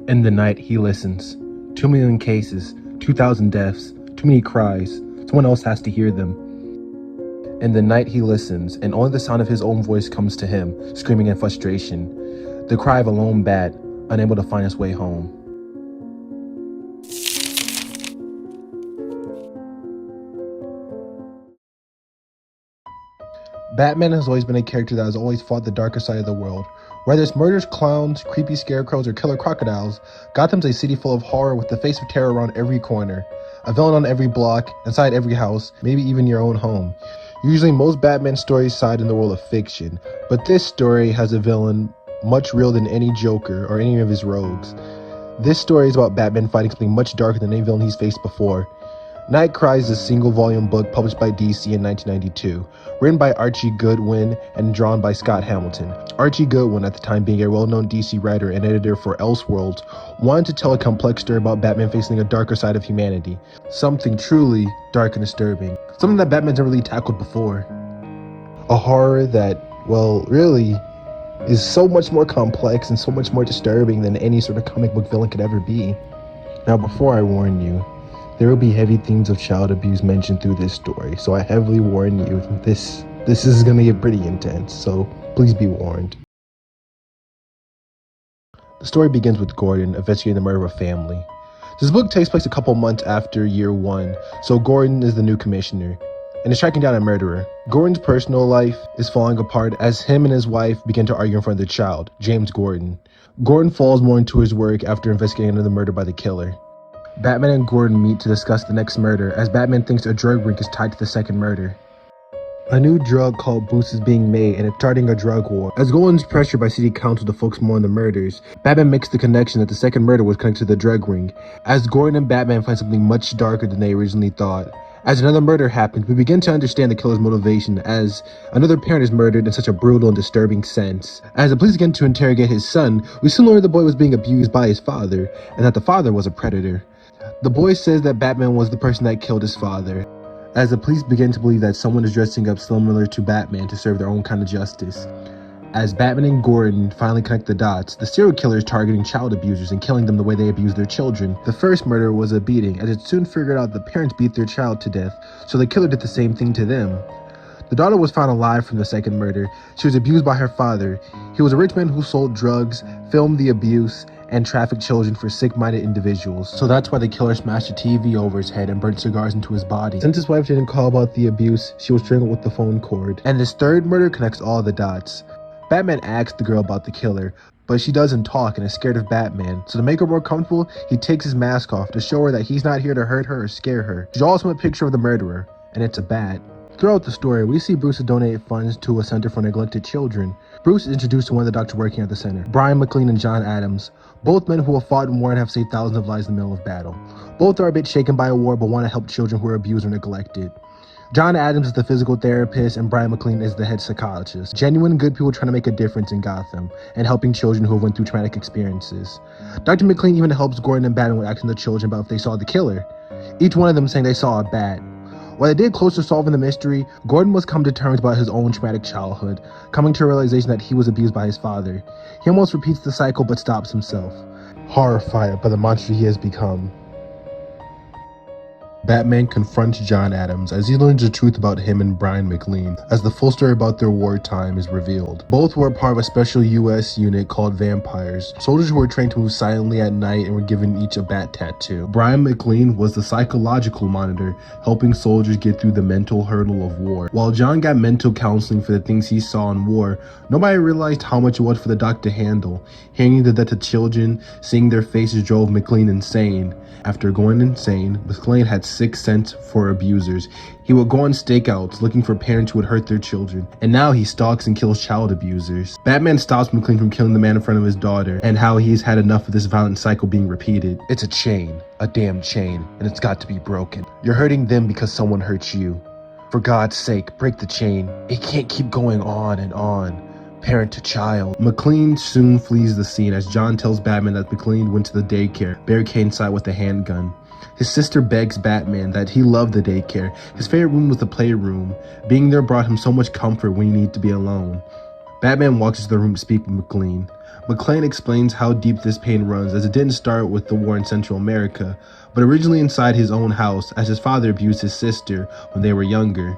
In the night, he listens. 2 million cases, 2,000 deaths, too many cries. Someone else has to hear them. In the night, he listens, and only the sound of his own voice comes to him, screaming in frustration. The cry of a lone bat, unable to find its way home. Batman has always been a character that has always fought the darker side of the world. Whether it's murderous clowns, creepy scarecrows, or killer crocodiles, Gotham's a city full of horror with the face of terror around every corner. A villain on every block, inside every house, maybe even your own home. Usually most Batman stories side in the world of fiction, but this story has a villain much realer than any Joker or any of his rogues. This story is about Batman fighting something much darker than any villain he's faced before. Night Cries is a single-volume book published by DC in 1992, written by Archie Goodwin and drawn by Scott Hamilton. Archie Goodwin, at the time being a well-known DC writer and editor for Elseworlds, wanted to tell a complex story about Batman facing a darker side of humanity. Something truly dark and disturbing. Something that Batman's never really tackled before. A horror that, well, really is so much more complex and so much more disturbing than any sort of comic book villain could ever be. Now, before I warn you, there will be heavy themes of child abuse mentioned through this story, so I heavily warn you, this is going to get pretty intense, so please be warned. The story begins with Gordon investigating the murder of a family. This book takes place a couple months after year one, so Gordon is the new commissioner, and is tracking down a murderer. Gordon's personal life is falling apart as him and his wife begin to argue in front of their child, James Gordon. Gordon falls more into his work after investigating another murder by the killer. Batman and Gordon meet to discuss the next murder, as Batman thinks a drug ring is tied to the second murder. A new drug called Boost is being made, and it's starting a drug war. As Gordon's pressured by city council to focus more on the murders, Batman makes the connection that the second murder was connected to the drug ring, as Gordon and Batman find something much darker than they originally thought. As another murder happens, we begin to understand the killer's motivation, as another parent is murdered in such a brutal and disturbing sense. As the police begin to interrogate his son, we soon learn the boy was being abused by his father, and that the father was a predator. The boy says that Batman was the person that killed his father, as the police begin to believe that someone is dressing up similar to Batman to serve their own kind of justice. As Batman and Gordon finally connect the dots, the serial killer is targeting child abusers and killing them the way they abuse their children. The first murder was a beating, as it soon figured out the parents beat their child to death, so the killer did the same thing to them. The daughter was found alive from the second murder. She was abused by her father. He was a rich man who sold drugs, filmed the abuse, and trafficked children for sick-minded individuals. So that's why the killer smashed a TV over his head and burnt cigars into his body. Since his wife didn't call about the abuse, she was strangled with the phone cord. And this third murder connects all the dots. Batman asks the girl about the killer, but she doesn't talk and is scared of Batman. So to make her more comfortable, he takes his mask off to show her that he's not here to hurt her or scare her. She draws him a picture of the murderer, and it's a bat. Throughout the story, we see Bruce donate funds to a center for neglected children. Bruce is introduced to one of the doctors working at the center, Brian McLean and John Adams, both men who have fought in war and have saved thousands of lives in the middle of battle. Both are a bit shaken by a war but want to help children who are abused or neglected. John Adams is the physical therapist and Brian McLean is the head psychologist. Genuine good people trying to make a difference in Gotham and helping children who have went through traumatic experiences. Dr. McLean even helps Gordon and Batman with asking the children about if they saw the killer, each one of them saying they saw a bat. While they did close to solving the mystery, Gordon must come to terms about his own traumatic childhood, coming to a realization that he was abused by his father. He almost repeats the cycle but stops himself, horrified by the monster he has become. Batman confronts John Adams as he learns the truth about him and Brian McLean, as the full story about their wartime is revealed. Both were part of a special US unit called Vampires, soldiers who were trained to move silently at night and were given each a bat tattoo. Brian McLean was the psychological monitor, helping soldiers get through the mental hurdle of war. While John got mental counseling for the things he saw in war, nobody realized how much it was for the doc to handle. Hearing the death of children, seeing their faces drove McLean insane. After going insane, McLean had sixth sense for abusers. He would go on stakeouts looking for parents who would hurt their children, and now he stalks and kills child abusers. Batman stops McLean from killing the man in front of his daughter, and how he's had enough of this violent cycle being repeated. It's a chain, a damn chain, and it's got to be broken. You're hurting them because someone hurt you. For God's sake, break the chain. It can't keep going on and on. Parent to child. McLean soon flees the scene as John tells Batman that McLean went to the daycare, barricaded inside with a handgun. His sister begs Batman that he loved the daycare. His favorite room was the playroom. Being there brought him so much comfort when he needed to be alone. Batman walks into the room to speak with McLean. McLean explains how deep this pain runs, as it didn't start with the war in Central America, but originally inside his own house, as his father abused his sister when they were younger,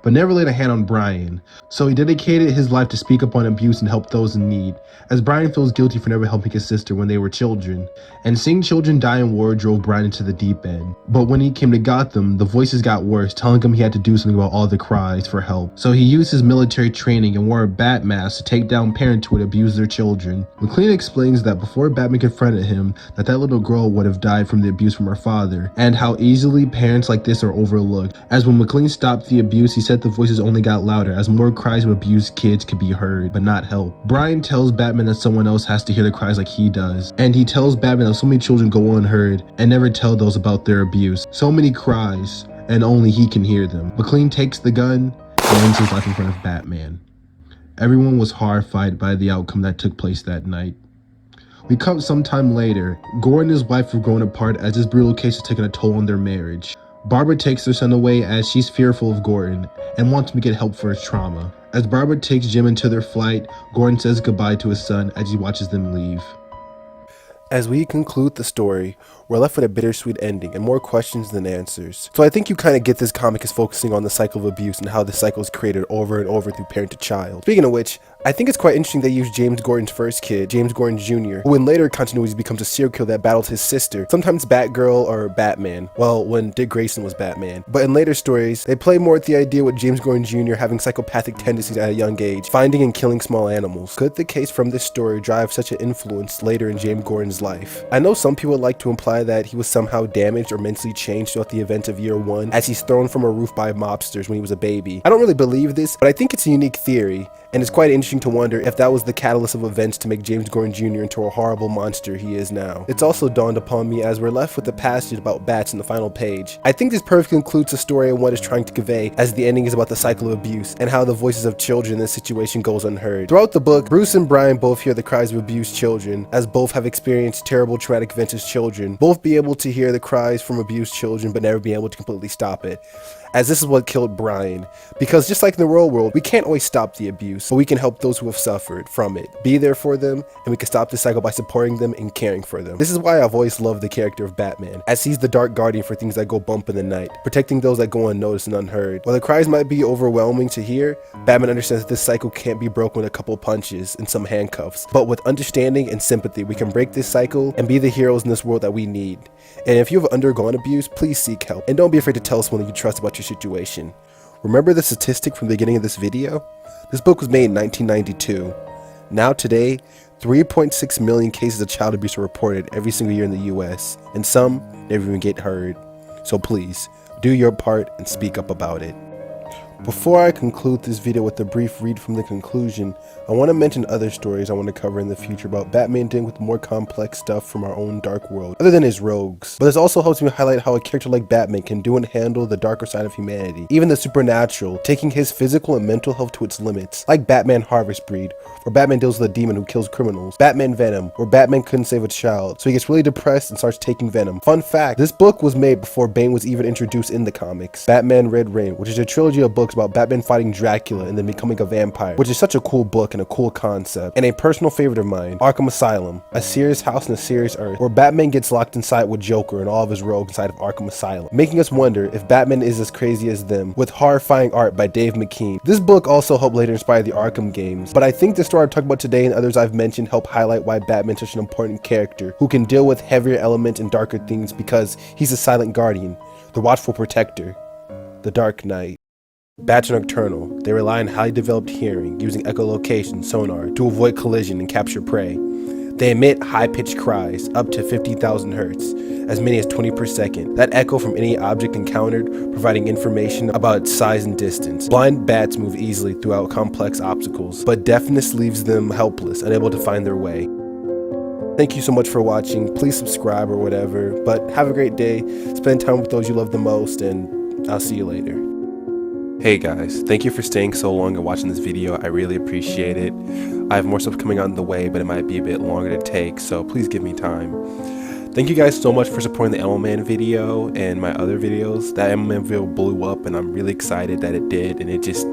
but never laid a hand on Brian. So he dedicated his life to speak up on abuse and help those in need, as Brian feels guilty for never helping his sister when they were children. And seeing children die in war drove Brian into the deep end. But when he came to Gotham, the voices got worse, telling him he had to do something about all the cries for help. So he used his military training and wore a bat mask to take down parents who would abuse their children. McLean explains that before Batman confronted him, that little girl would have died from the abuse from her father, and how easily parents like this are overlooked. As when McLean stopped the abuse, he said the voices only got louder as more cries of abused kids could be heard, but not help. Brian tells Batman that someone else has to hear the cries like he does, and he tells Batman that so many children go unheard and never tell those about their abuse. So many cries, and only he can hear them. McLean takes the gun and ends his life in front of Batman. Everyone was horrified by the outcome that took place that night. We come sometime later. Gordon and his wife have grown apart as this brutal case has taken a toll on their marriage. Barbara takes their son away as she's fearful of Gordon and wants him to get help for his trauma. As Barbara takes Jim into their flight, Gordon says goodbye to his son as he watches them leave. As we conclude the story, we're left with a bittersweet ending and more questions than answers. So I think you kind of get this comic is focusing on the cycle of abuse and how the cycle is created over and over through parent to child. Speaking of which, I think it's quite interesting they use James Gordon's first kid, James Gordon Jr., who in later continuities becomes a serial killer that battles his sister, sometimes Batgirl or Batman, well, when Dick Grayson was Batman. But in later stories, they play more with the idea with James Gordon Jr. having psychopathic tendencies at a young age, finding and killing small animals. Could the case from this story drive such an influence later in James Gordon's life? I know some people would like to imply that he was somehow damaged or mentally changed throughout the events of year one, as he's thrown from a roof by mobsters when he was a baby. I don't really believe this, but I think it's a unique theory, and it's quite interesting to wonder if that was the catalyst of events to make James Gordon Jr. into a horrible monster he is now. It's also dawned upon me as we're left with the passage about bats in the final page. I think this perfectly concludes the story and what it's trying to convey, as the ending is about the cycle of abuse and how the voices of children in this situation goes unheard. Throughout the book, Bruce and Brian both hear the cries of abused children, as both have experienced terrible traumatic events as children, both be able to hear the cries from abused children but never be able to completely stop it, as this is what killed Brian. Because just like in the real world, we can't always stop the abuse, but we can help those who have suffered from it, be there for them, and we can stop the cycle by supporting them and caring for them. This is why I've always loved the character of Batman, as he's the dark guardian for things that go bump in the night, protecting those that go unnoticed and unheard. While the cries might be overwhelming to hear, Batman understands that this cycle can't be broken with a couple punches and some handcuffs, but with understanding and sympathy, we can break this cycle and be the heroes in this world that we need. And if you have undergone abuse, please seek help, and don't be afraid to tell someone you trust about your situation. Remember the statistic from the beginning of this video? This book was made in 1992. Now today, 3.6 million cases of child abuse are reported every single year in the US, and some never even get heard. So please, do your part and speak up about it. Before I conclude this video with a brief read from the conclusion, I want to mention other stories I want to cover in the future about Batman dealing with more complex stuff from our own dark world, other than his rogues. But this also helps me highlight how a character like Batman can do and handle the darker side of humanity, even the supernatural, taking his physical and mental health to its limits, like Batman Harvest Breed, where Batman deals with a demon who kills criminals, Batman Venom, where Batman couldn't save a child, so he gets really depressed and starts taking venom. Fun fact, this book was made before Bane was even introduced in the comics. Batman Red Rain, which is a trilogy of books about Batman fighting Dracula and then becoming a vampire, which is such a cool book and a cool concept. And a personal favorite of mine, Arkham Asylum, a serious house in a serious earth, where Batman gets locked inside with Joker and all of his rogues inside of Arkham Asylum, making us wonder if Batman is as crazy as them, with horrifying art by Dave McKean. This book also helped later inspire the Arkham games, but I think the story I'm talking about today and others I've mentioned help highlight why Batman's such an important character who can deal with heavier elements and darker themes because he's a silent guardian, the watchful protector, the Dark Knight. Bats are nocturnal. They rely on highly developed hearing, using echolocation sonar to avoid collision and capture prey. They emit high-pitched cries, up to 50,000 hertz, as many as 20 per second, that echo from any object encountered, providing information about its size and distance. Blind bats move easily throughout complex obstacles, but deafness leaves them helpless, unable to find their way. Thank you so much for watching. Please subscribe or whatever, but have a great day, spend time with those you love the most, and I'll see you later. Hey guys, thank you for staying so long and watching this video. I really appreciate it. I have more stuff coming on the way, but it might be a bit longer to take, so please give me time. Thank you guys so much for supporting the Animal Man video and my other videos. That Animal Man video blew up and I'm really excited that it did, and it just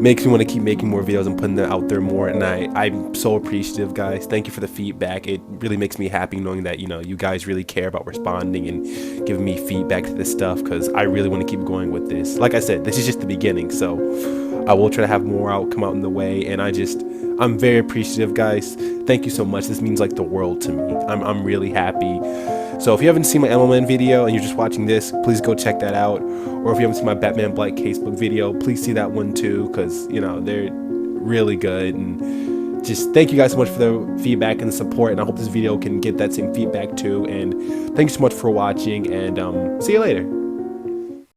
makes me want to keep making more videos and putting them out there more. And I'm so appreciative, guys. Thank you for the feedback. It really makes me happy knowing that, you guys really care about responding and giving me feedback to this stuff, because I really want to keep going with this. Like I said, this is just the beginning, so I will try to have more come out in the way. And I'm very appreciative, guys. Thank you so much. This means like the world to me. I'm really happy. So if you haven't seen my MLN video and you're just watching this, please go check that out. Or if you haven't seen my Batman Black casebook video, please see that one too, because they're really good. And just thank you guys so much for the feedback and the support, and I hope this video can get that same feedback too. And thank you so much for watching, and see you later.